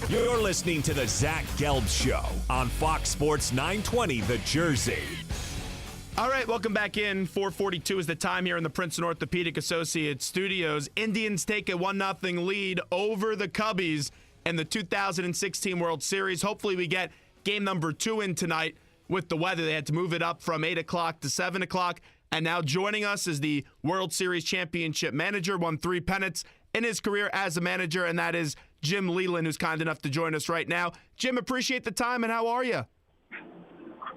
You're listening to the Zach Gelb Show on Fox Sports 920, The Jersey. All right, welcome back in. 4:42 is the time here in the Princeton Orthopedic Associates studios. Indians take a 1-0 lead over the Cubbies in the 2016 World Series. Hopefully we get game number 2 in tonight with the weather. They had to move it up from 8 o'clock to 7 o'clock. And now joining us is the World Series championship manager, won 3 pennants in his career as a manager, and that is Jim Leyland, who's kind enough to join us right now. Jim, appreciate the time, and how are you?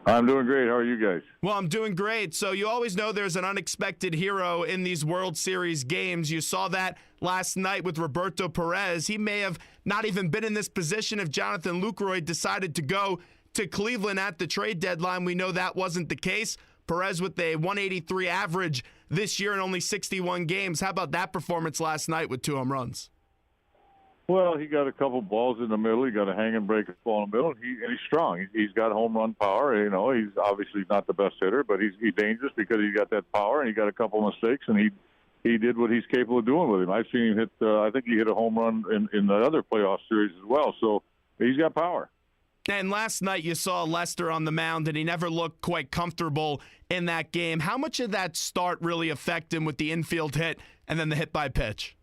I'm doing great. How are you guys? Well, I'm doing great. So you always know there's an unexpected hero in these World Series games. You saw that last night with Roberto Perez. He may have not even been in this position if Jonathan Lucroy decided to go to Cleveland at the trade deadline. We know that wasn't the case. Perez with a 183 average this year in only 61 games. How about that performance last night with 2 home runs? Well, he got a couple balls in the middle. He got a hanging breaking ball in the middle, and he's strong. He's got home run power. You know, he's obviously not the best hitter, but he's dangerous because he's got that power, and he got a couple mistakes, and he did what he's capable of doing with him. I've seen him hit. I think he hit a home run in the other playoff series as well. So he's got power. And last night you saw Lester on the mound, and he never looked quite comfortable in that game. How much of that start really affected him with the infield hit and then the hit by pitch?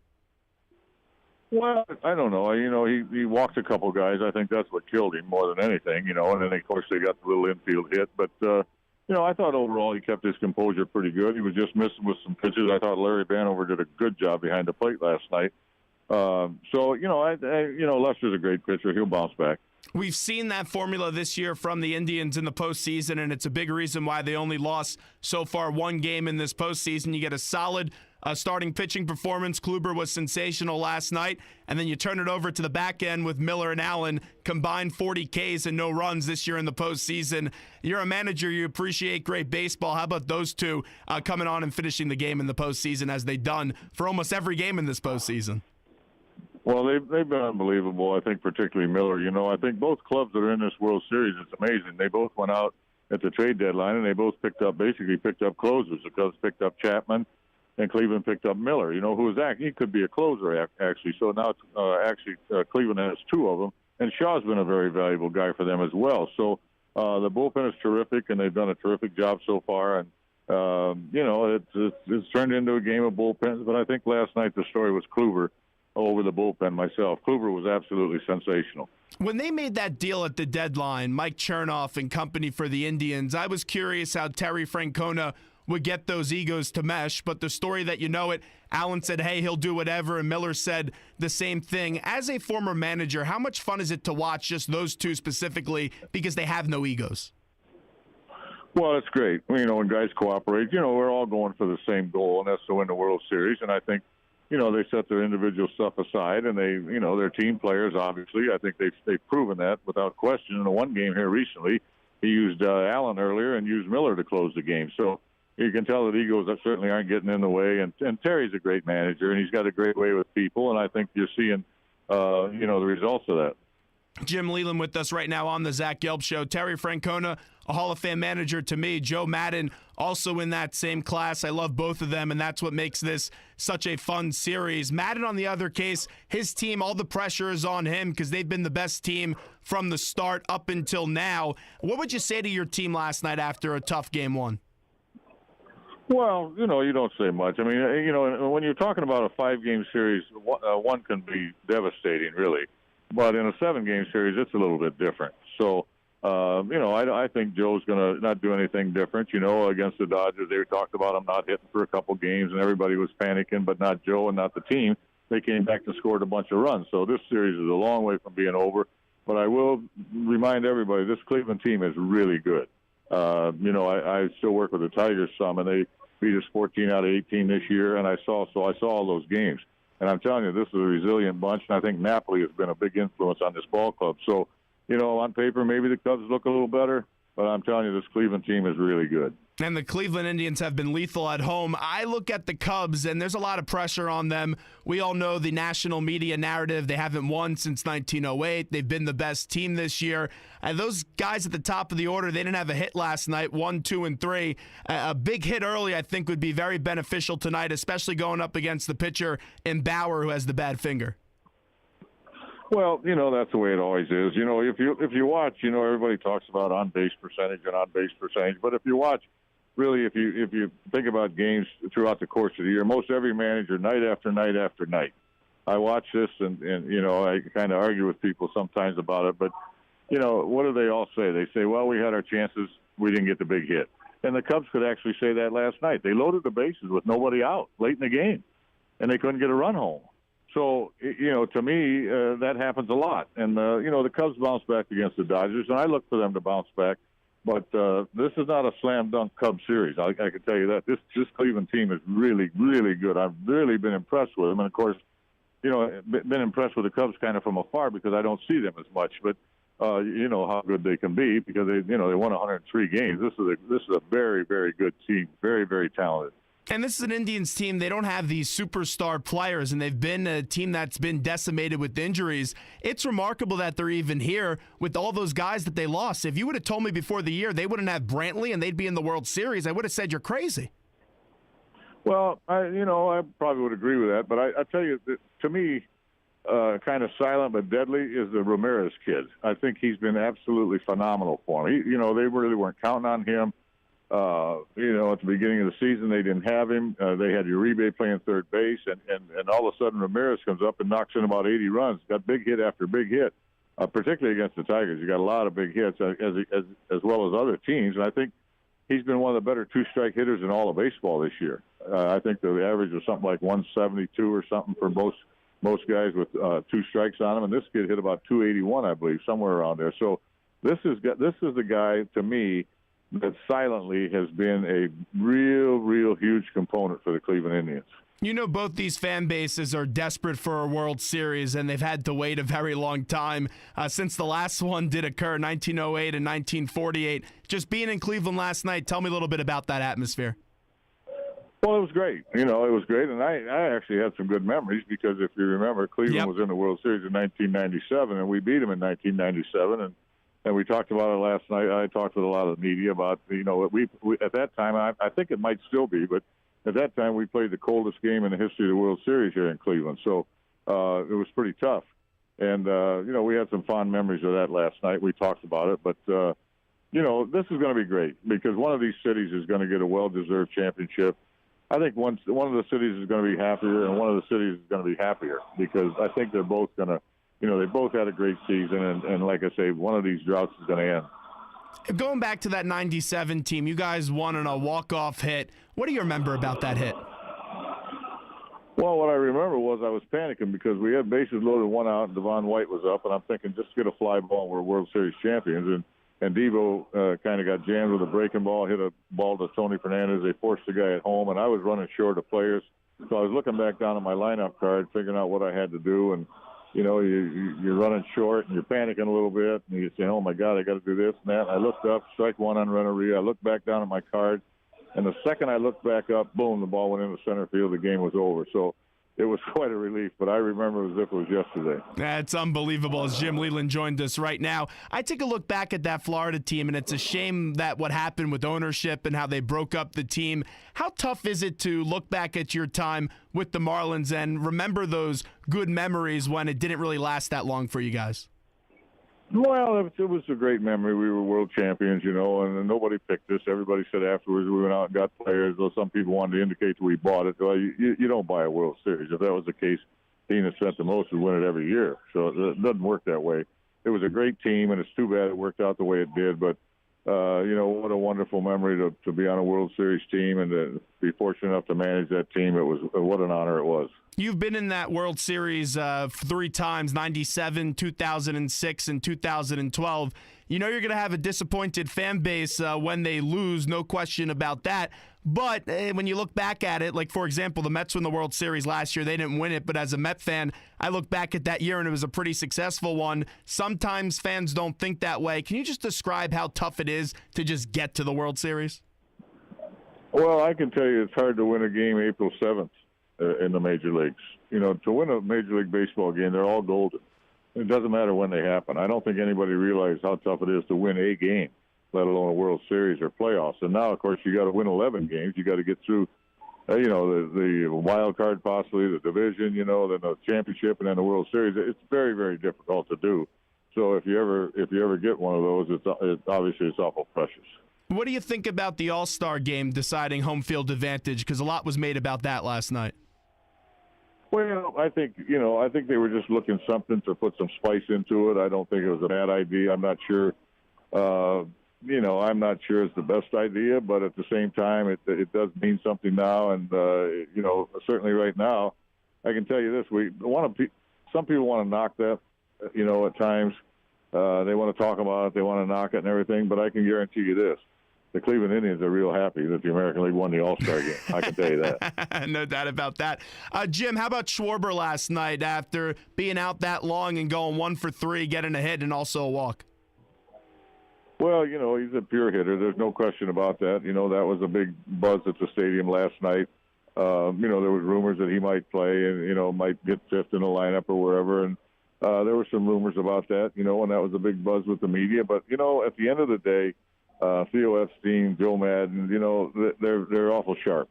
Well, I don't know. You know, he walked a couple guys. I think that's what killed him more than anything, you know, and then, of course, they got the little infield hit. But, you know, I thought overall he kept his composure pretty good. He was just missing with some pitches. I thought Larry Banover did a good job behind the plate last night. So, you know, you know, Lester's a great pitcher. He'll bounce back. We've seen that formula this year from the Indians in the postseason, and it's a big reason why they only lost so far 1 game in this postseason. You get a solid starting pitching performance. Kluber was sensational last night, and then you turn it over to the back end with Miller and Allen, combined 40 Ks and no runs this year in the postseason. You're a manager. You appreciate great baseball. How about those two coming on and finishing the game in the postseason as they've done for almost every game in this postseason? Well, they've been unbelievable. I think particularly Miller. You know, I think both clubs that are in this World Series, it's amazing. They both went out at the trade deadline, and they both picked up closers. The Cubs picked up Chapman, and Cleveland picked up Miller. You know, who is that? He could be a closer, actually. So now, Cleveland has 2 of them, and Shaw's been a very valuable guy for them as well. So the bullpen is terrific, and they've done a terrific job so far. And you know, it's turned into a game of bullpens. But I think last night the story was Kluber over the bullpen myself. Kluber was absolutely sensational. When they made that deal at the deadline, Mike Chernoff and company for the Indians, I was curious how Terry Francona would get those egos to mesh, but the story that you know it, Allen said, hey, he'll do whatever, and Miller said the same thing. As a former manager, how much fun is it to watch just those two specifically because they have no egos? Well, it's great. You know, when guys cooperate, you know, we're all going for the same goal, and that's to win the World Series, and I think, you know, they set their individual stuff aside, and they, you know, they're team players, obviously. I think they've proven that without question. In the one game here recently, he used Allen earlier and used Miller to close the game. So you can tell that egos that certainly aren't getting in the way. And Terry's a great manager, and he's got a great way with people, and I think you're seeing, you know, the results of that. Jim Leyland with us right now on the Zach Gelb Show. Terry Francona, a Hall of Fame manager to me. Joe Maddon, also in that same class. I love both of them, and that's what makes this such a fun series. Maddon, on the other case, his team, all the pressure is on him because they've been the best team from the start up until now. What would you say to your team last night after a tough game 1? Well, you know, you don't say much. I mean, you know, when you're talking about a 5-game series, one can be devastating, really. But in a 7-game series, it's a little bit different. So, you know, I think Joe's going to not do anything different. You know, against the Dodgers, they talked about him not hitting for a couple games, and everybody was panicking, but not Joe and not the team. They came back and scored a bunch of runs. So this series is a long way from being over. But I will remind everybody, this Cleveland team is really good. You know, I still work with the Tigers some, and they beat us 14 out of 18 this year, and I saw all those games. And I'm telling you, this is a resilient bunch, and I think Napoli has been a big influence on this ball club. So, you know, on paper, maybe the Cubs look a little better, but I'm telling you, this Cleveland team is really good. And the Cleveland Indians have been lethal at home. I look at the Cubs, and there's a lot of pressure on them. We all know the national media narrative. They haven't won since 1908. They've been the best team this year. And those guys at the top of the order, they didn't have a hit last night, 1, 2, and 3. A big hit early, I think, would be very beneficial tonight, especially going up against the pitcher in Bauer, who has the bad finger. Well, that's the way it always is. If you watch, everybody talks about on-base percentage and on-base percentage, but if you watch, really, if you think about games throughout the course of the year, most every manager, night after night after night. I watch this, and I kind of argue with people sometimes about it, but, what do they all say? They say, well, we had our chances, we didn't get the big hit. And the Cubs could actually say that last night. They loaded the bases with nobody out late in the game, and they couldn't get a run home. So, to me, that happens a lot. And, the Cubs bounced back against the Dodgers, and I look for them to bounce back. But this is not a slam-dunk Cubs series. I can tell you that. This Cleveland team is really, really good. I've really been impressed with them. And, of course, been impressed with the Cubs kind of from afar because I don't see them as much. But you know how good they can be because they won 103 games. This is a very, very good team. Very, very talented. And this is an Indians team. They don't have these superstar players, and they've been a team that's been decimated with injuries. It's remarkable that they're even here with all those guys that they lost. If you would have told me before the year they wouldn't have Brantley and they'd be in the World Series, I would have said you're crazy. Well, I probably would agree with that. But I tell you, to me, kind of silent but deadly is the Ramirez kid. I think he's been absolutely phenomenal for me. They really weren't counting on him. At the beginning of the season, they didn't have him. They had Uribe playing third base, and all of a sudden Ramirez comes up and knocks in about 80 runs. Got big hit after big hit, particularly against the Tigers. You got a lot of big hits as well as other teams, and I think he's been one of the better two-strike hitters in all of baseball this year. I think the average was something like 172 or something for most guys with two strikes on him, and this kid hit about 281, I believe, somewhere around there. So this is the guy to me that silently has been a real huge component for the Cleveland Indians. Both these fan bases are desperate for a World Series, and they've had to wait a very long time since the last one did occur, 1908 and 1948. Just being in Cleveland last night, tell me a little bit about that atmosphere. Well, it was great. It was great, and I actually had some good memories because if you remember, Cleveland was in the World Series in 1997, and we beat them in 1997, and we talked about it last night. I talked with a lot of the media about, we at that time, I think it might still be, but at that time we played the coldest game in the history of the World Series here in Cleveland. So it was pretty tough. And, we had some fond memories of that last night. We talked about it. But, this is going to be great because one of these cities is going to get a well-deserved championship. I think one of the cities is going to be happier and one of the cities is going to be happier because I think they're both going to, they both had a great season, and like I say, one of these droughts is going to end. Going back to that 97 team, you guys won on a walk-off hit. What do you remember about that hit? Well, what I remember was I was panicking because we had bases loaded, one out, and Devon White was up, and I'm thinking, just get a fly ball, we're World Series champions. And Devo kind of got jammed with a breaking ball, hit a ball to Tony Fernandez. They forced the guy at home, and I was running short of players. So I was looking back down at my lineup card, figuring out what I had to do, and you're running short and you're panicking a little bit, and you say, oh, my God, I got to do this and that. And I looked up, strike one on Rennery. I looked back down at my card, and the second I looked back up, boom, the ball went into center field. The game was over. So it was quite a relief, but I remember as if it was yesterday. That's unbelievable as Jim Leyland joined us right now. I take a look back at that Florida team, and it's a shame that what happened with ownership and how they broke up the team. How tough is it to look back at your time with the Marlins and remember those good memories when it didn't really last that long for you guys? Well, it was a great memory. We were world champions, and nobody picked us. Everybody said afterwards we went out and got players, though some people wanted to indicate that we bought it. Well, you don't buy a World Series. If that was the case, the team that spent the most would win it every year. So it doesn't work that way. It was a great team, and it's too bad it worked out the way it did. But, what a wonderful memory to be on a World Series team and to be fortunate enough to manage that team. What an honor it was. You've been in that World Series 3 times, 97, 2006, and 2012. You're going to have a disappointed fan base when they lose, no question about that. But when you look back at it, like, for example, the Mets won the World Series last year. They didn't win it, but as a Met fan, I look back at that year, and it was a pretty successful one. Sometimes fans don't think that way. Can you just describe how tough it is to just get to the World Series? Well, I can tell you it's hard to win a game April 7th. In the major leagues. To win a Major League Baseball game, they're all golden. It doesn't matter when they happen. I don't think anybody realizes how tough it is to win a game, let alone a World Series or playoffs. And now, of course, you got to win 11 games. You got to get through the wild card, possibly the division, then the championship, and then the World Series. It's very, very difficult to do. So if you ever get one of those, it's obviously it's awful precious. What do you think about the All-Star game deciding home field advantage? Because a lot was made about that last night. Well, I think they were just looking something to put some spice into it. I don't think it was a bad idea. I'm not sure. I'm not sure it's the best idea, but at the same time, it does mean something now. And certainly right now, I can tell you this: some people want to knock that. At times, they want to talk about it, they want to knock it and everything. But I can guarantee you this: the Cleveland Indians are real happy that the American League won the All-Star game. I can tell you that. No doubt about that. Jim, how about Schwarber last night after being out that long and going 1 for 3, getting a hit and also a walk? Well, he's a pure hitter. There's no question about that. That was a big buzz at the stadium last night. There was rumors that he might play and, might get fifth in the lineup or wherever. And there were some rumors about that, and that was a big buzz with the media. But, at the end of the day, Theo Epstein, Joe Madden, they're awful sharp.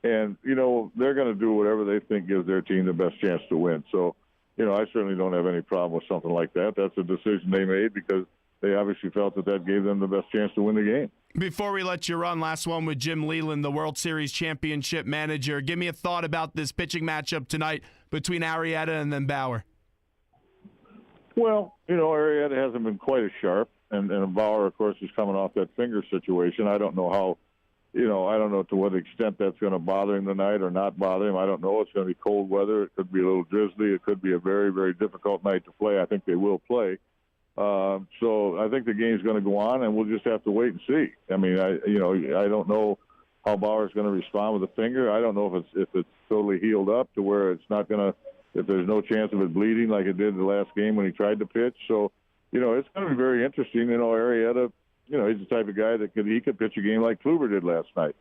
And, they're going to do whatever they think gives their team the best chance to win. So, I certainly don't have any problem with something like that. That's a decision they made because they obviously felt that gave them the best chance to win the game. Before we let you run, last one with Jim Leyland, the World Series championship manager. Give me a thought about this pitching matchup tonight between Arrieta and then Bauer. Well, Arrieta hasn't been quite as sharp, and Bauer, of course, is coming off that finger situation. I don't know how, I don't know to what extent that's going to bother him tonight or not bother him. I don't know. It's going to be cold weather. It could be a little drizzly. It could be a very, very difficult night to play. I think they will play. So I think the game's going to go on, and we'll just have to wait and see. I mean, I don't know how Bauer's going to respond with the finger. I don't know if it's totally healed up to where it's not going to, if there's no chance of it bleeding like it did the last game when he tried to pitch. So, it's going to be very interesting. Arrieta, he's the type of guy that he could pitch a game like Kluber did last night.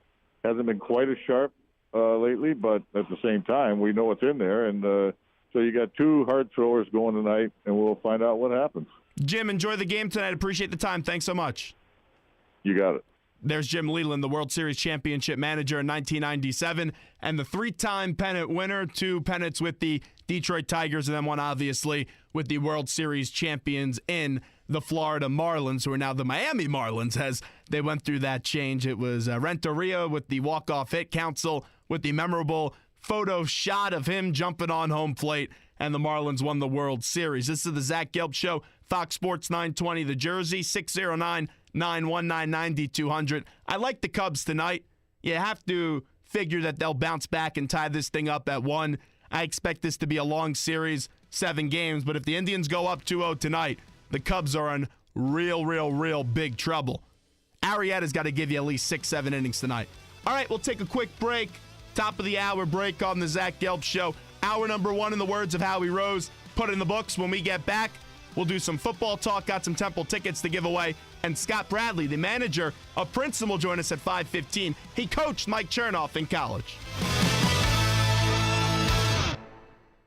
Hasn't been quite as sharp lately, but at the same time, we know what's in there. And so you got two hard throwers going tonight, and we'll find out what happens. Jim, enjoy the game tonight. Appreciate the time. Thanks so much. You got it. There's Jim Leyland, the World Series championship manager in 1997, and the 3-time pennant winner, 2 pennants with the Detroit Tigers, and then one, obviously, with the World Series champions in the Florida Marlins, who are now the Miami Marlins, as they went through that change. It was Renteria with the walk-off hit, Counsell with the memorable photo shot of him jumping on home plate, and the Marlins won the World Series. This is the Zach Gelb Show, Fox Sports 920, The Jersey, 609-919-9200. I like the Cubs tonight. You have to figure that they'll bounce back and tie this thing up at 1. I expect this to be a long series, 7 games, but if the Indians go up 2-0 tonight, the Cubs are in real big trouble. Arrieta's got to give you at least 6-7 innings tonight. All right, we'll take a quick break. Top of the hour break on the Zach Gelb Show. Hour number 1, in the words of Howie Rose, put in the books. When we get back, we'll do some football talk, got some Temple tickets to give away, and Scott Bradley, the manager of Princeton, will join us at 5:15. He coached Mike Chernoff in college.